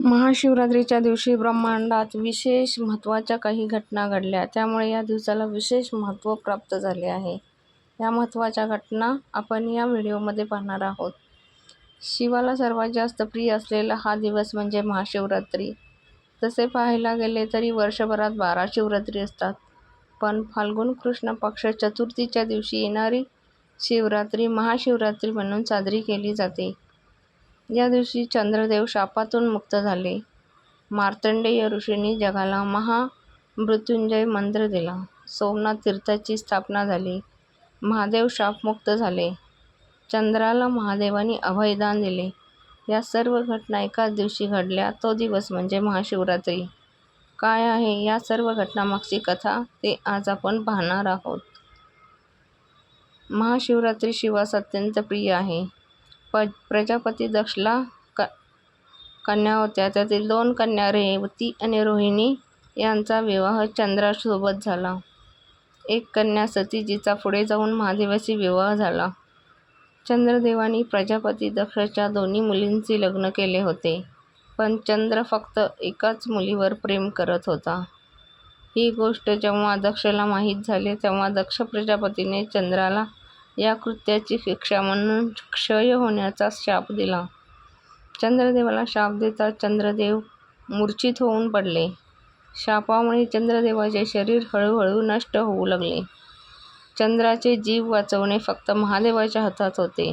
महाशिवरात्रीच्या दिवशी ब्रह्मांडात विशेष महत्त्वाच्या काही घटना घडल्या, त्यामुळे या दिवसाला विशेष महत्त्व प्राप्त झाले आहे. या महत्त्वाच्या घटना आपण या व्हिडिओमध्ये पाहणार आहोत. शिवाला सर्वात जास्त प्रिय असलेला हा दिवस म्हणजे महाशिवरात्री. तसे पाहायला गेले तरी वर्षभरात 12 शिवरात्री असतात, पण फाल्गुन कृष्ण पक्ष चतुर्थीच्या दिवशी येणारी शिवरात्री महाशिवरात्री म्हणून साजरी केली जाते. या दिवशी चंद्रदेव शापातून मुक्त झाले. मार्तंडेय ऋषींनी जगाला महामृत्युंजय मंत्र दिला. सोमनाथ तीर्थाची स्थापना झाली. महादेव शापमुक्त झाले. चंद्राला महादेवांनी अभयदान दिले. या सर्व घटना एकाच दिवशी घडल्या. तो दिवस म्हणजे महाशिवरात्री. काय आहे या सर्व घटनामागची कथा ते आज आपण पाहणार आहोत. महाशिवरात्री शिवास अत्यंत प्रिय आहे. प्रजापती दक्षला कन्या होत्या. त्यातील 2 कन्या रेवती आणि रोहिणी यांचा विवाह चंद्रासोबत झाला. एक कन्या सती जिचा पुढे जाऊन महादेवाशी विवाह झाला. चंद्रदेवांनी प्रजापती दक्षच्या 2 मुलींची लग्न केले होते, पण चंद्र फक्त एकाच मुलीवर प्रेम करत होता. ही गोष्ट जेव्हा दक्षला माहीत झाली तेव्हा दक्ष प्रजापतीने चंद्राला या कृत्याची शिक्षा म्हणून क्षय होण्याचा शाप दिला. चंद्रदेवाला शाप देताच चंद्रदेव मूर्छित होऊन पडले. शापामुळे चंद्रदेवाचे शरीर हळूहळू नष्ट होऊ लागले. चंद्राचे जीव वाचवणे फक्त महादेवाच्या हातात होते.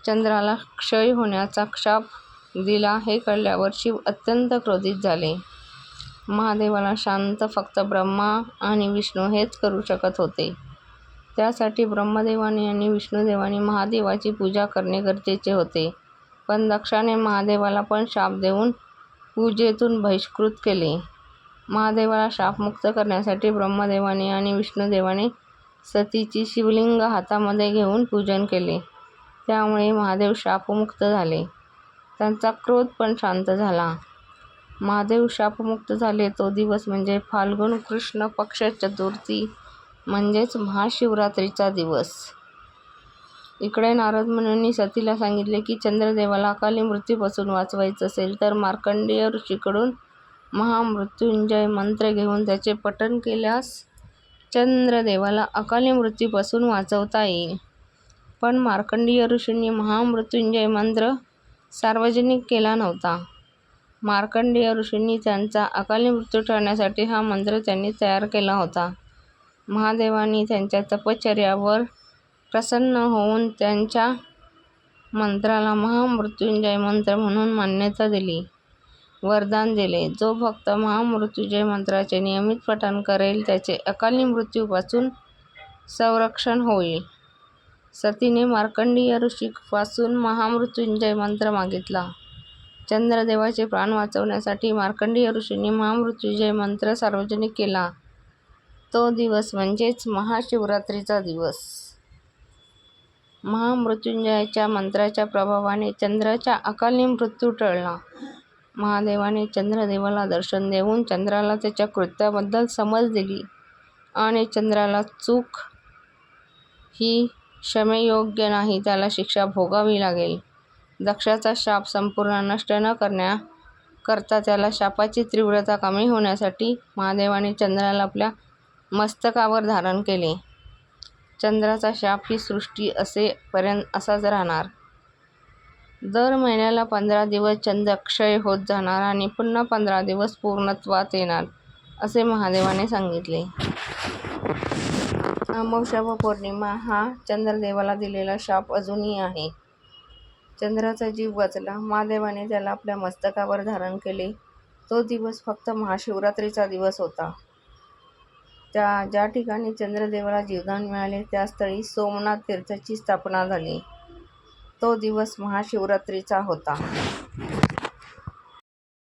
चंद्राला क्षय होण्याचा शाप दिला हे कळल्यावर शिव अत्यंत क्रोधित झाले. महादेवाला शांत फक्त ब्रह्मा आणि विष्णू हेच करू शकत होते. त्यासाठी ब्रह्मदेवाने आणि विष्णुदेवाने महादेवाची पूजा करणे गरजेचे होते. पण दक्षाने महादेवाला पण शाप देऊन पूजेतून बहिष्कृत केले. महादेवाला शापमुक्त करण्यासाठी ब्रह्मदेवाने आणि विष्णुदेवाने सतीची शिवलिंग हातामध्ये घेऊन पूजन केले. त्यामुळे महादेव शापमुक्त झाले. त्यांचा क्रोध पण शांत झाला. महादेव शापमुक्त झाले तो दिवस म्हणजे फाल्गुन कृष्ण पक्ष चतुर्थी म्हणजेच महाशिवरात्रीचा दिवस. इकडे नारद मुनींनी सतीला सांगितले की चंद्रदेवाला अकाली मृत्यूपासून वाचवायचे असेल तर मार्कंडेय ऋषीकडून महामृत्युंजय मंत्र घेऊन त्याचे पठण केल्यास चंद्रदेवाला अकाली मृत्यूपासून वाचवता येईल. पण मार्कंडेय ऋषींनी महामृत्युंजय मंत्र सार्वजनिक केला नव्हता. मार्कंडेय ऋषींनी त्यांचा अकाली मृत्यू टाळण्यासाठी हा मंत्र त्यांनी तयार केला होता. महादेवांनी त्यांच्या तपश्चर्येवर प्रसन्न होऊन त्यांच्या मंत्राला महामृत्युंजय मंत्र म्हणून मान्यता दिली, वरदान दिले. जो भक्त महामृत्युंजय मंत्राचे नियमित पठण करेल त्याचे अकाली मृत्यूपासून संरक्षण होईल. सतीने मार्कंडेय ऋषीपासून महामृत्युंजय मंत्र मागितला. चंद्रदेवाचे प्राण वाचवण्यासाठी मार्कंडेय ऋषींनी महामृत्युंजय मंत्र सार्वजनिक केला. तो दिवस म्हणजेच महाशिवरात्रीचा दिवस. महामृत्युंजयाच्या मंत्राच्या प्रभावाने चंद्राचा अकाली मृत्यू टळला. महादेवाने चंद्रदेवाला दर्शन देऊन चंद्राला त्याच्या कृत्याबद्दल समज दिली आणि चंद्राला चूक ही क्षमेयोग्य नाही, त्याला शिक्षा भोगावी लागेल. दक्षाचा शाप संपूर्ण नष्ट न करण्याकरता त्याला शापाची तीव्रता कमी होण्यासाठी महादेवाने चंद्राला आपल्या मस्तकावर धारण केले. चंद्राचा शाप ही सृष्टी असाच राहणार. दर महिन्याला 15 दिवस चंद्र क्षय होत जाणार आणि पुन्हा 15 दिवस पूर्णत्वात येणार असे महादेवाने सांगितले. अमावस्या व पौर्णिमा हा चंद्रदेवाला दिलेला शाप अजूनही आहे. चंद्राचा जीव वाचला. महादेवाने त्याला आपल्या मस्तकावर धारण केले. तो दिवस फक्त महाशिवरात्रीचा दिवस होता. ज्या ठिकाणी चंद्रदेवाला जीवदान मिळाले त्या स्थळी सोमनाथ तीर्थाची स्थापना झाली. तो दिवस महाशिवरात्रीचा होता.